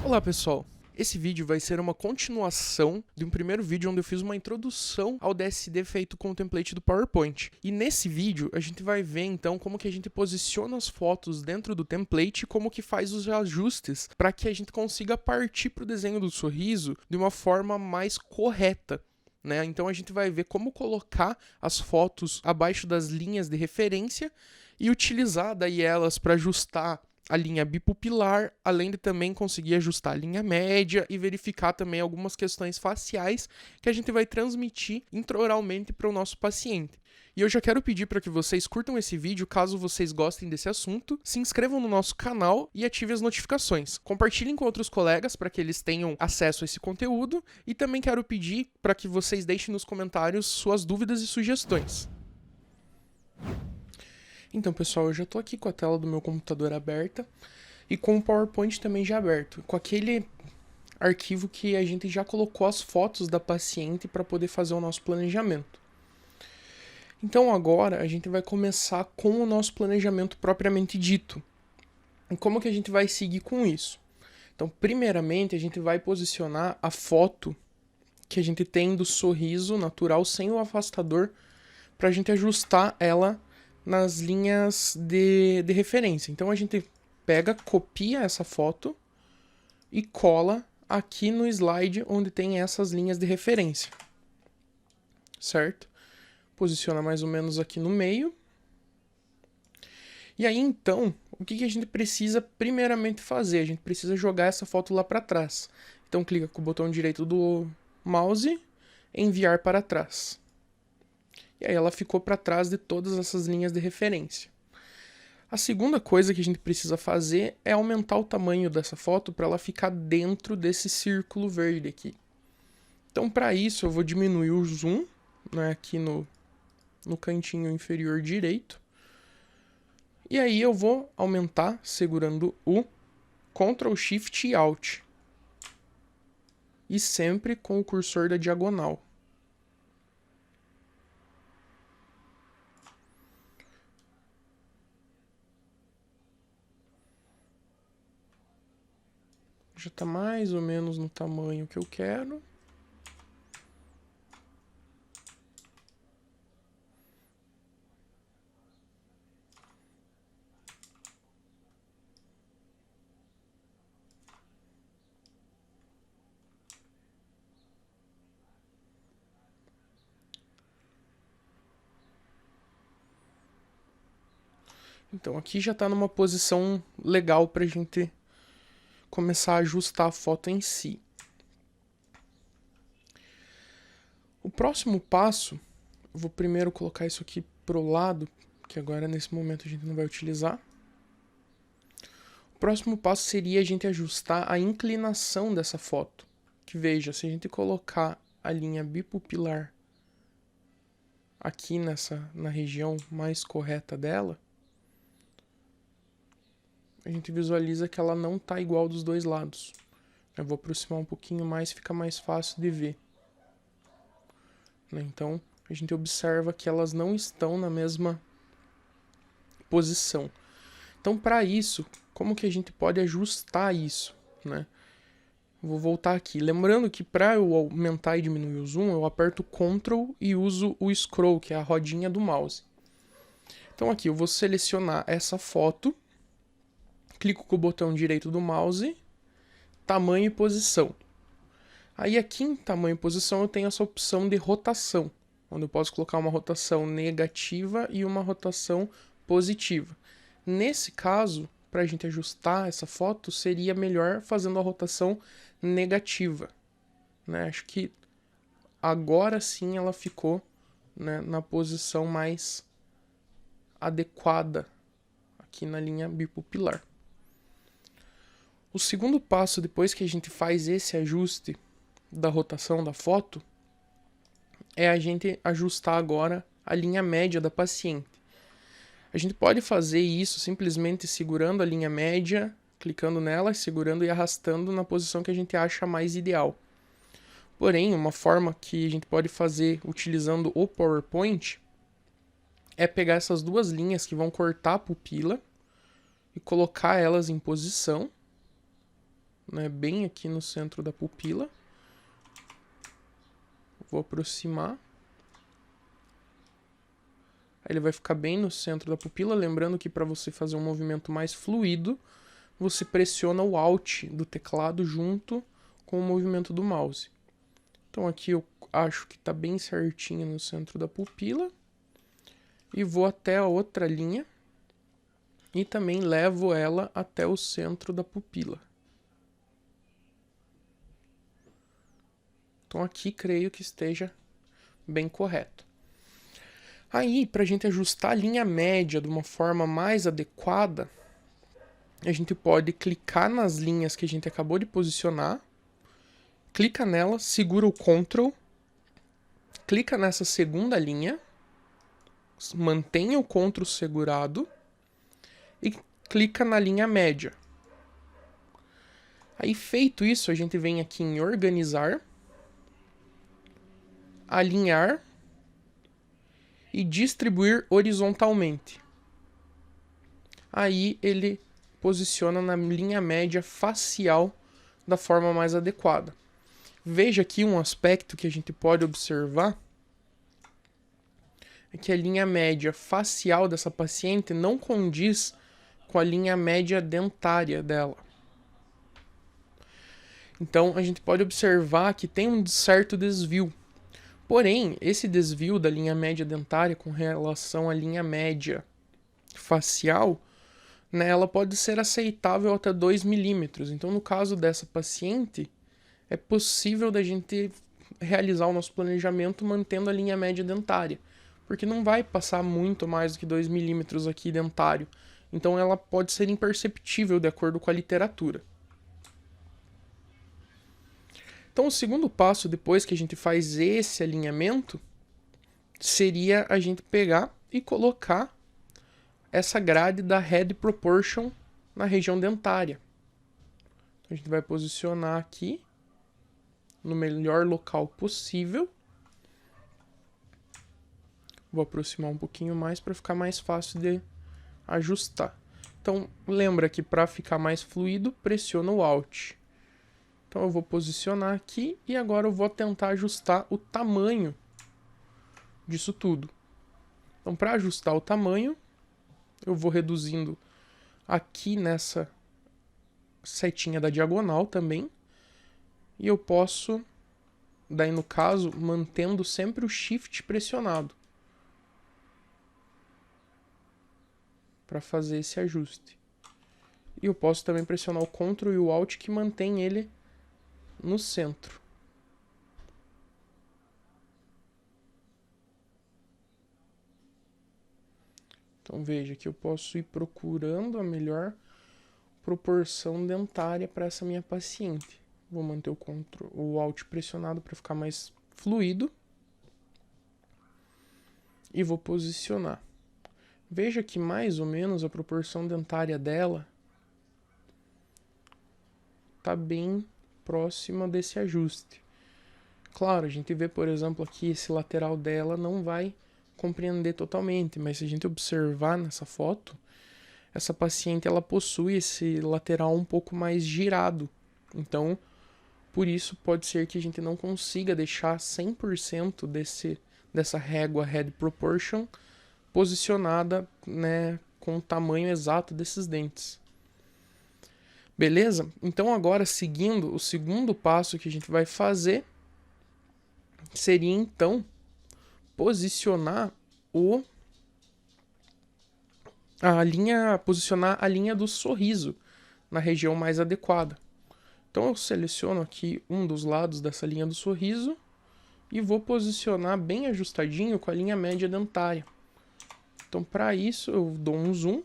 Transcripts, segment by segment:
Olá pessoal, esse vídeo vai ser uma continuação de um primeiro vídeo onde eu fiz uma introdução ao DSD feito com o template do PowerPoint. E nesse vídeo a gente vai ver então como que a gente posiciona as fotos dentro do template e como que faz os ajustes para que a gente consiga partir para o desenho do sorriso de uma forma mais correta. Então a gente vai ver como colocar as fotos abaixo das linhas de referência e utilizar daí elas para ajustar a linha bipupilar, além de também conseguir ajustar a linha média e verificar também algumas questões faciais que a gente vai transmitir intraoralmente para o nosso paciente. E eu já quero pedir para que vocês curtam esse vídeo caso vocês gostem desse assunto, se inscrevam no nosso canal e ativem as notificações. Compartilhem com outros colegas para que eles tenham acesso a esse conteúdo e também quero pedir para que vocês deixem nos comentários suas dúvidas e sugestões. Então, pessoal, eu já estou aqui com a tela do meu computador aberta e com o PowerPoint também já aberto, com aquele arquivo que a gente já colocou as fotos da paciente para poder fazer o nosso planejamento. Então, agora a gente vai começar com o nosso planejamento propriamente dito. E como que a gente vai seguir com isso? Então, primeiramente, a gente vai posicionar a foto que a gente tem do sorriso natural sem o afastador para a gente ajustar ela nas linhas de referência. Então a gente pega, copia essa foto e cola aqui no slide onde tem essas linhas de referência, certo? Posiciona mais ou menos aqui no meio. E aí então, o que a gente precisa primeiramente fazer? A gente precisa jogar essa foto lá para trás. Então clica com o botão direito do mouse, enviar para trás. E aí ela ficou para trás de todas essas linhas de referência. A segunda coisa que a gente precisa fazer é aumentar o tamanho dessa foto para ela ficar dentro desse círculo verde aqui. Então, para isso, eu vou diminuir o zoom, aqui no cantinho inferior direito. E aí eu vou aumentar segurando o Ctrl Shift e Alt. E sempre com o cursor da diagonal. Já está mais ou menos no tamanho que eu quero. Então aqui já está numa posição legal para a gente começar a ajustar a foto em si. O próximo passo, eu vou primeiro colocar isso aqui pro lado, que agora nesse momento a gente não vai utilizar. O próximo passo seria a gente ajustar a inclinação dessa foto. Que veja, se a gente colocar a linha bipupilar aqui na região mais correta dela, a gente visualiza que ela não está igual dos dois lados. Eu vou aproximar um pouquinho mais, fica mais fácil de ver. Então, a gente observa que elas não estão na mesma posição. Então, para isso, como que a gente pode ajustar isso? Vou voltar aqui. Lembrando que para eu aumentar e diminuir o zoom, eu aperto Ctrl e uso o Scroll, que é a rodinha do mouse. Então aqui eu vou selecionar essa foto, clico com o botão direito do mouse, tamanho e posição. Aí aqui em tamanho e posição eu tenho essa opção de rotação, onde eu posso colocar uma rotação negativa e uma rotação positiva. Nesse caso, para a gente ajustar essa foto, seria melhor fazendo a rotação negativa. Acho que agora sim ela ficou na posição mais adequada aqui na linha bipupilar. O segundo passo, depois que a gente faz esse ajuste da rotação da foto, é a gente ajustar agora a linha média da paciente. A gente pode fazer isso simplesmente segurando a linha média, clicando nela, segurando e arrastando na posição que a gente acha mais ideal. Porém, uma forma que a gente pode fazer utilizando o PowerPoint é pegar essas duas linhas que vão cortar a pupila e colocar elas em posição né, bem aqui no centro da pupila. Vou aproximar. Aí ele vai ficar bem no centro da pupila, lembrando que para você fazer um movimento mais fluido, você pressiona o Alt do teclado junto com o movimento do mouse. Então aqui eu acho que está bem certinho no centro da pupila. E vou até a outra linha. E também levo ela até o centro da pupila. Então aqui creio que esteja bem correto. Aí, para a gente ajustar a linha média de uma forma mais adequada, a gente pode clicar nas linhas que a gente acabou de posicionar, clica nela, segura o Ctrl, clica nessa segunda linha, mantenha o Ctrl segurado e clica na linha média. Aí, feito isso, a gente vem aqui em organizar, alinhar e distribuir horizontalmente. Aí ele posiciona na linha média facial da forma mais adequada. Veja aqui um aspecto que a gente pode observar, é que a linha média facial dessa paciente não condiz com a linha média dentária dela. Então a gente pode observar que tem um certo desvio. Porém, esse desvio da linha média dentária com relação à linha média facial, né, ela pode ser aceitável até 2 milímetros. Então, no caso dessa paciente, é possível da gente realizar o nosso planejamento mantendo a linha média dentária, porque não vai passar muito mais do que 2 milímetros aqui dentário. Então, ela pode ser imperceptível de acordo com a literatura. Então, o segundo passo, depois que a gente faz esse alinhamento, seria a gente pegar e colocar essa grade da Head Proportion na região dentária. Então, a gente vai posicionar aqui no melhor local possível. Vou aproximar um pouquinho mais para ficar mais fácil de ajustar. Então, lembra que para ficar mais fluido, pressiona o Alt. Então eu vou posicionar aqui e agora eu vou tentar ajustar o tamanho disso tudo. Então, para ajustar o tamanho, eu vou reduzindo aqui nessa setinha da diagonal também. E eu posso, daí no caso, mantendo sempre o Shift pressionado para fazer esse ajuste. E eu posso também pressionar o Ctrl e o Alt que mantém ele no centro. Então veja que eu posso ir procurando a melhor proporção dentária para essa minha paciente. Vou manter o Alt pressionado para ficar mais fluido. E vou posicionar. Veja que mais ou menos a proporção dentária dela está bem próxima desse ajuste. Claro, a gente vê, por exemplo, aqui esse lateral dela não vai compreender totalmente, mas se a gente observar nessa foto, essa paciente ela possui esse lateral um pouco mais girado. Então, por isso pode ser que a gente não consiga deixar 100% dessa régua Head Proportion posicionada, né, com o tamanho exato desses dentes. Beleza? Então agora, seguindo, o segundo passo que a gente vai fazer seria então posicionar posicionar a linha do sorriso na região mais adequada. Então eu seleciono aqui um dos lados dessa linha do sorriso e vou posicionar bem ajustadinho com a linha média dentária. Então para isso eu dou um zoom,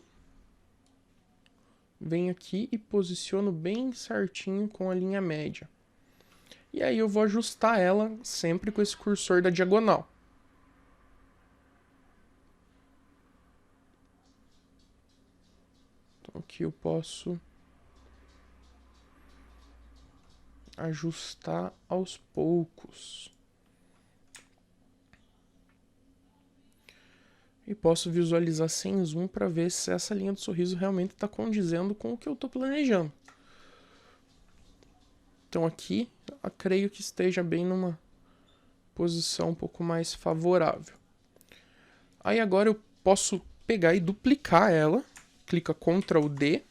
venho aqui e posiciono bem certinho com a linha média. E aí eu vou ajustar ela sempre com esse cursor da diagonal. Então aqui eu posso ajustar aos poucos. E posso visualizar sem zoom para ver se essa linha do sorriso realmente está condizendo com o que eu estou planejando. Então aqui, eu creio que esteja bem numa posição um pouco mais favorável. Aí agora eu posso pegar e duplicar ela. Clica Ctrl D,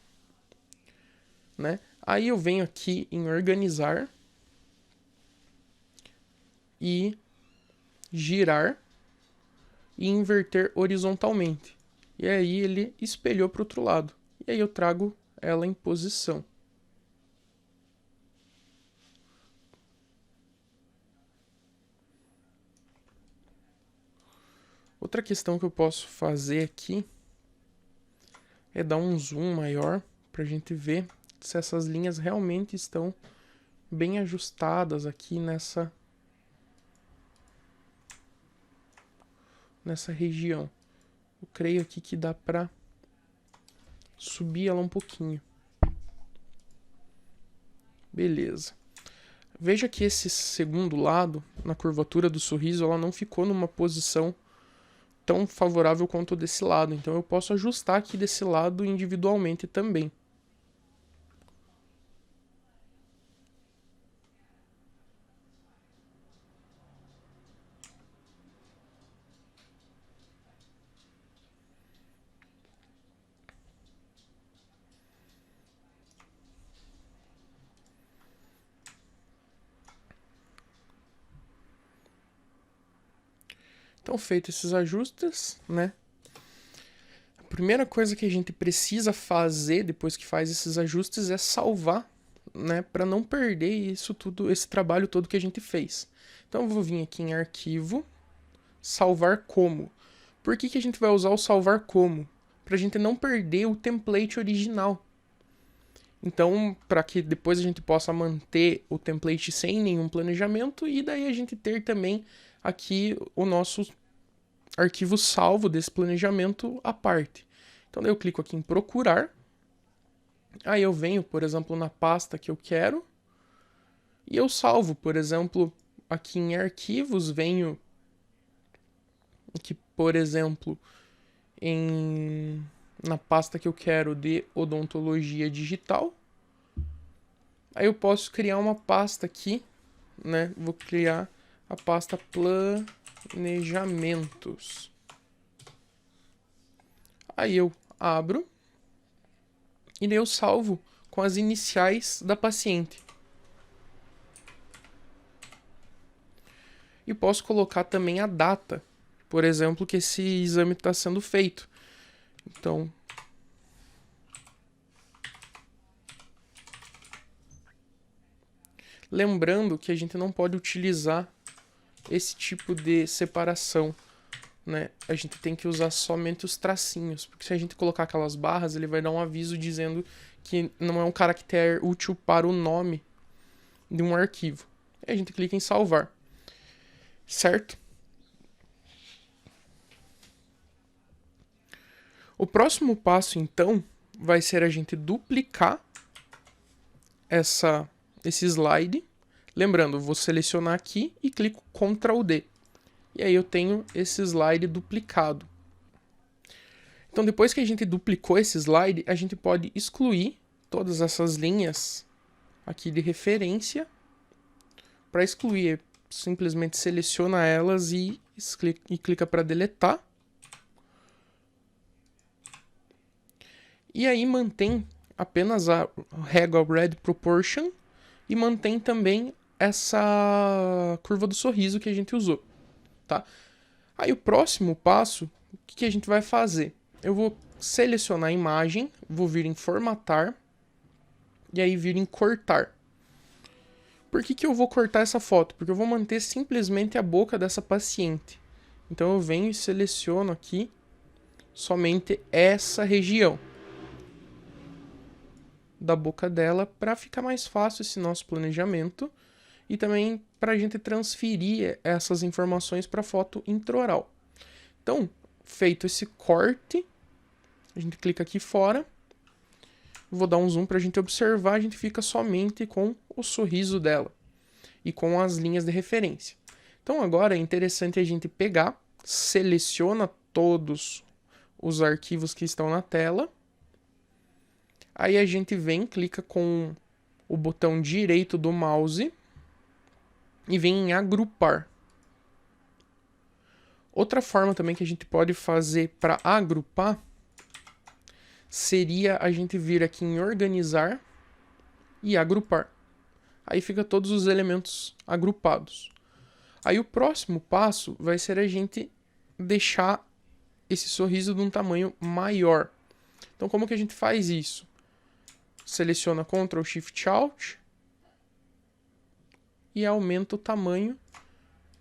né? Aí eu venho aqui em organizar e girar e inverter horizontalmente. E aí ele espelhou para o outro lado. E aí eu trago ela em posição. Outra questão que eu posso fazer aqui é dar um zoom maior para a gente ver se essas linhas realmente estão bem ajustadas aqui nessa região. Eu creio aqui que dá para subir ela um pouquinho. Beleza. Veja que esse segundo lado, na curvatura do sorriso, ela não ficou numa posição tão favorável quanto desse lado. Então eu posso ajustar aqui desse lado individualmente também. Então, feito esses ajustes, né? A primeira coisa que a gente precisa fazer depois que faz esses ajustes é salvar, né? Para não perder isso tudo, esse trabalho todo que a gente fez. Então, eu vou vir aqui em Arquivo, Salvar Como. Por que a gente vai usar o Salvar Como? Para a gente não perder o template original. Então, para que depois a gente possa manter o template sem nenhum planejamento e daí a gente ter também aqui o nosso arquivo salvo desse planejamento à parte. Então, daí eu clico aqui em procurar. Aí eu venho, por exemplo, na pasta que eu quero e eu salvo, por exemplo, aqui em arquivos, venho aqui, por exemplo, na pasta que eu quero de odontologia digital. Aí eu posso criar uma pasta aqui, né? Vou criar a pasta planejamentos. Aí eu abro e daí eu salvo com as iniciais da paciente. E posso colocar também a data, por exemplo, que esse exame está sendo feito. Então, lembrando que a gente não pode utilizar esse tipo de separação, né? A gente tem que usar somente os tracinhos, porque se a gente colocar aquelas barras, ele vai dar um aviso dizendo que não é um caractere útil para o nome de um arquivo. Aí a gente clica em salvar, certo? O próximo passo, então, vai ser a gente duplicar esse slide. Lembrando, eu vou selecionar aqui e clico Ctrl D. E aí eu tenho esse slide duplicado. Então, depois que a gente duplicou esse slide, a gente pode excluir todas essas linhas aqui de referência. Para excluir, simplesmente seleciona elas e clica para deletar. E aí mantém apenas a régua Red Proportion e mantém também essa curva do sorriso que a gente usou, tá? Aí o próximo passo, o que a gente vai fazer? Eu vou selecionar a imagem, vou vir em formatar e aí vir em cortar. Por que eu vou cortar essa foto? Porque eu vou manter simplesmente a boca dessa paciente. Então eu venho e seleciono aqui somente essa região da boca dela para ficar mais fácil esse nosso planejamento e também para a gente transferir essas informações para a foto intraoral. Então, feito esse corte, a gente clica aqui fora, vou dar um zoom para a gente observar, a gente fica somente com o sorriso dela e com as linhas de referência. Então agora é interessante a gente pegar, seleciona todos os arquivos que estão na tela. Aí a gente vem, clica com o botão direito do mouse e vem em agrupar. Outra forma também que a gente pode fazer para agrupar seria a gente vir aqui em organizar e agrupar. Aí fica todos os elementos agrupados. Aí o próximo passo vai ser a gente deixar esse sorriso de um tamanho maior. Então como que a gente faz isso? Seleciona Ctrl Shift Alt e aumenta o tamanho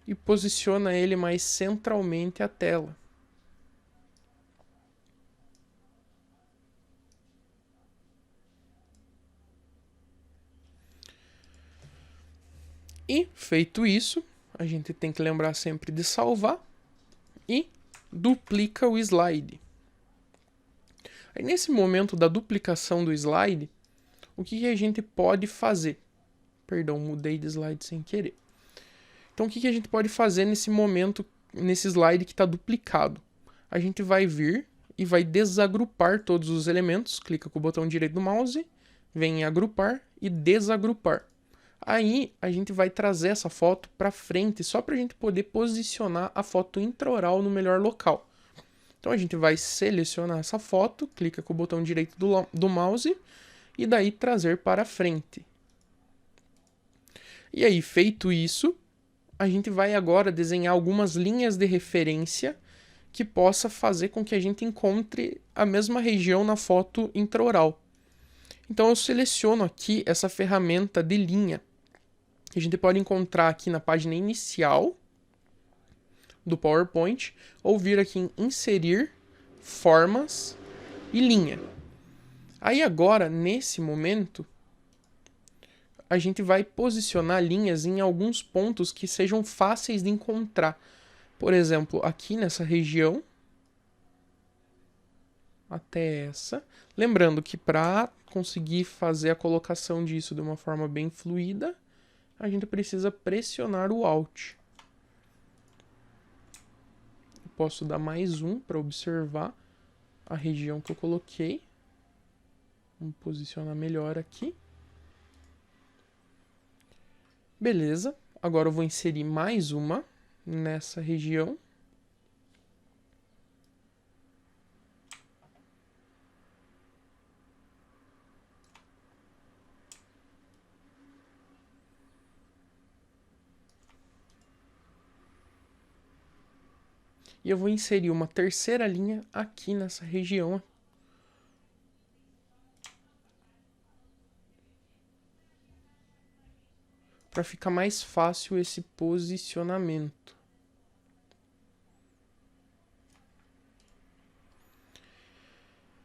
e posiciona ele mais centralmente à tela. E feito isso, a gente tem que lembrar sempre de salvar e duplica o slide. Aí nesse momento da duplicação do slide, o que a gente pode fazer? Perdão, mudei de slide sem querer. Então o que a gente pode fazer nesse momento, nesse slide que está duplicado? A gente vai vir e vai desagrupar todos os elementos, clica com o botão direito do mouse, vem em agrupar e desagrupar. Aí a gente vai trazer essa foto para frente só para a gente poder posicionar a foto intraoral no melhor local. Então a gente vai selecionar essa foto, clica com o botão direito do mouse e daí trazer para frente. E aí, feito isso, a gente vai agora desenhar algumas linhas de referência que possa fazer com que a gente encontre a mesma região na foto intraoral. Então eu seleciono aqui essa ferramenta de linha. A gente pode encontrar aqui na página inicial do PowerPoint ou vir aqui em Inserir, Formas e Linha. Aí agora, nesse momento, a gente vai posicionar linhas em alguns pontos que sejam fáceis de encontrar. Por exemplo, aqui nessa região, até essa. Lembrando que para conseguir fazer a colocação disso de uma forma bem fluida, a gente precisa pressionar o Alt. Eu posso dar mais um para observar a região que eu coloquei. Vamos posicionar melhor aqui. Beleza. Agora eu vou inserir mais uma nessa região. E eu vou inserir uma terceira linha aqui nessa região. Para ficar mais fácil esse posicionamento.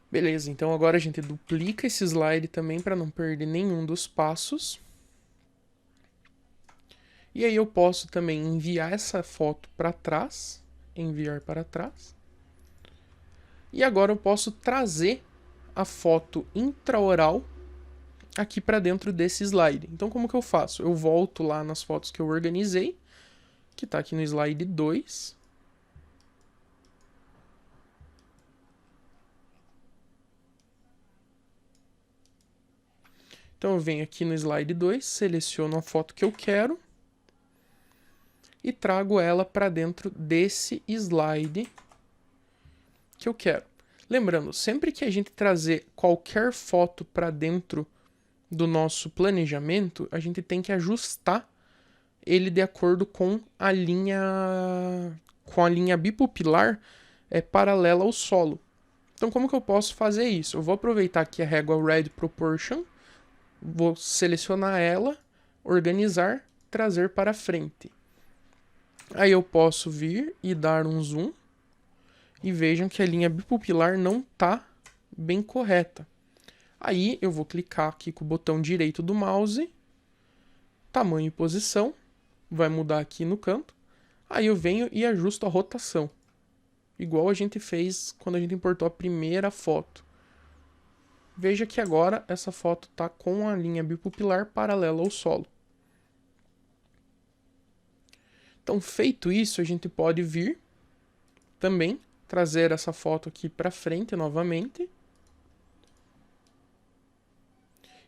Beleza, então agora a gente duplica esse slide também para não perder nenhum dos passos. E aí eu posso também enviar essa foto para trás. Enviar para trás. E agora eu posso trazer a foto intraoral aqui para dentro desse slide. Então como que eu faço? Eu volto lá nas fotos que eu organizei, que está aqui no slide 2. Então eu venho aqui no slide 2, seleciono a foto que eu quero e trago ela para dentro desse slide que eu quero. Lembrando, sempre que a gente trazer qualquer foto para dentro do nosso planejamento, a gente tem que ajustar ele de acordo com a linha bipupilar paralela ao solo. Então como que eu posso fazer isso? Eu vou aproveitar aqui a régua Red Proportion, vou selecionar ela, organizar, trazer para frente. Aí eu posso vir e dar um zoom e vejam que a linha bipupilar não está bem correta. Aí eu vou clicar aqui com o botão direito do mouse, tamanho e posição, vai mudar aqui no canto. Aí eu venho e ajusto a rotação, igual a gente fez quando a gente importou a primeira foto. Veja que agora essa foto está com a linha bipupilar paralela ao solo. Então, feito isso, a gente pode vir também trazer essa foto aqui para frente novamente.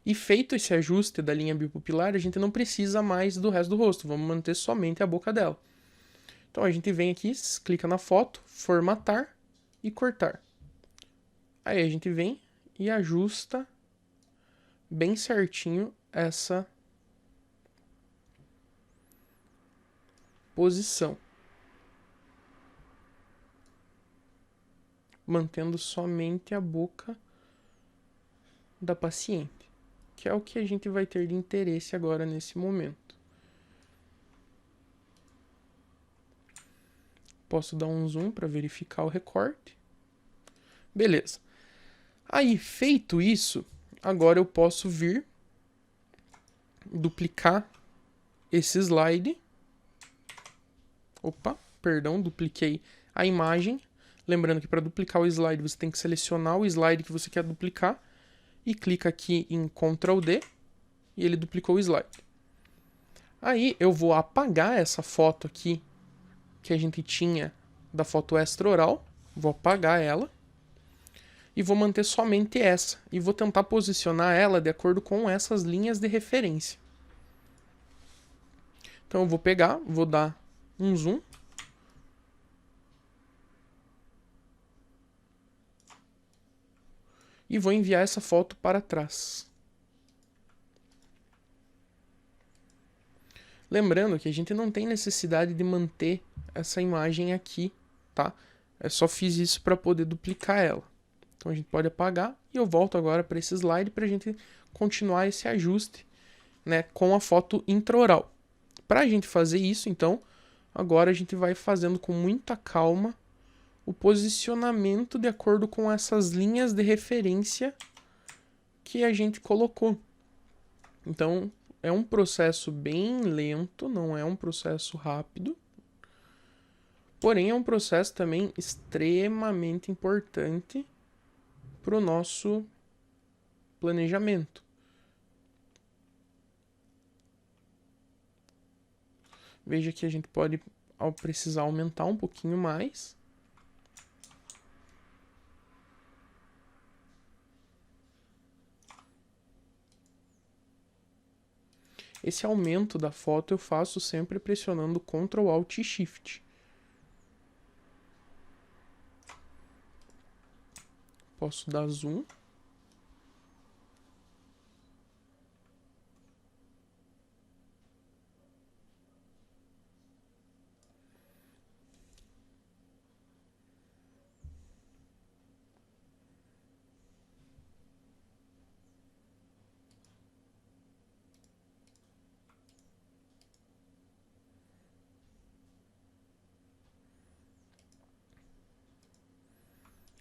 E feito esse ajuste da linha bipupilar, a gente não precisa mais do resto do rosto, vamos manter somente a boca dela. Então a gente vem aqui, clica na foto, formatar e cortar. Aí a gente vem e ajusta bem certinho essa posição, mantendo somente a boca da paciente, que é o que a gente vai ter de interesse agora nesse momento. Posso dar um zoom para verificar o recorte. Beleza. Aí, feito isso, agora eu posso vir duplicar esse slide. Opa, perdão, dupliquei a imagem. Lembrando que para duplicar o slide você tem que selecionar o slide que você quer duplicar e clica aqui em Ctrl D e ele duplicou o slide. Aí eu vou apagar essa foto aqui que a gente tinha da foto extra-oral, vou apagar ela e vou manter somente essa e vou tentar posicionar ela de acordo com essas linhas de referência. Então eu vou pegar, vou dar um zoom. E vou enviar essa foto para trás. Lembrando que a gente não tem necessidade de manter essa imagem aqui, tá? Eu só fiz isso para poder duplicar ela. Então a gente pode apagar e eu volto agora para esse slide para a gente continuar esse ajuste, né, com a foto intraoral. Para a gente fazer isso, então, agora a gente vai fazendo com muita calma o posicionamento de acordo com essas linhas de referência que a gente colocou. Então, é um processo bem lento, não é um processo rápido. Porém, é um processo também extremamente importante para o nosso planejamento. Veja que a gente pode, ao precisar, aumentar um pouquinho mais. Esse aumento da foto eu faço sempre pressionando Ctrl Alt e Shift. Posso dar zoom.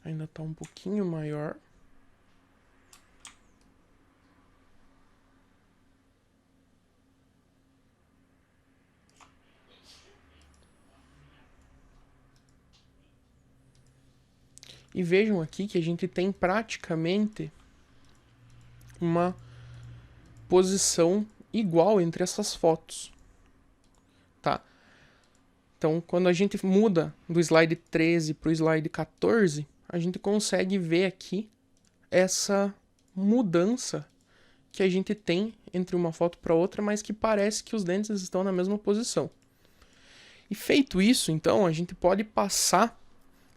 Ainda está um pouquinho maior. E vejam aqui que a gente tem praticamente uma posição igual entre essas fotos, tá? Então, quando a gente muda do slide 13 para o slide 14, a gente consegue ver aqui essa mudança que a gente tem entre uma foto para outra, mas que parece que os dentes estão na mesma posição. E feito isso, então, a gente pode passar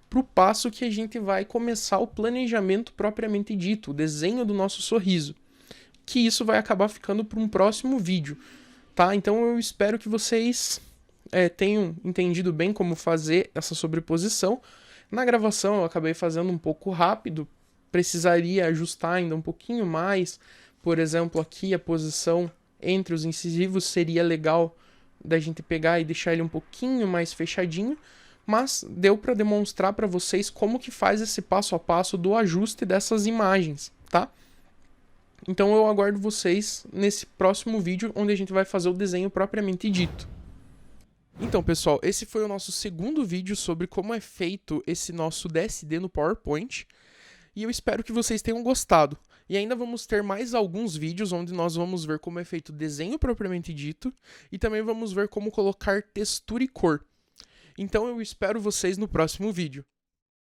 para o passo que a gente vai começar o planejamento propriamente dito, o desenho do nosso sorriso, que isso vai acabar ficando para um próximo vídeo, tá? Então eu espero que vocês tenham entendido bem como fazer essa sobreposição. Na gravação eu acabei fazendo um pouco rápido, precisaria ajustar ainda um pouquinho mais. Por exemplo, aqui a posição entre os incisivos seria legal da gente pegar e deixar ele um pouquinho mais fechadinho, mas deu para demonstrar para vocês como que faz esse passo a passo do ajuste dessas imagens, tá? Então eu aguardo vocês nesse próximo vídeo, onde a gente vai fazer o desenho propriamente dito. Então, pessoal, esse foi o nosso segundo vídeo sobre como é feito esse nosso DSD no PowerPoint. E eu espero que vocês tenham gostado. E ainda vamos ter mais alguns vídeos onde nós vamos ver como é feito o desenho propriamente dito. E também vamos ver como colocar textura e cor. Então eu espero vocês no próximo vídeo.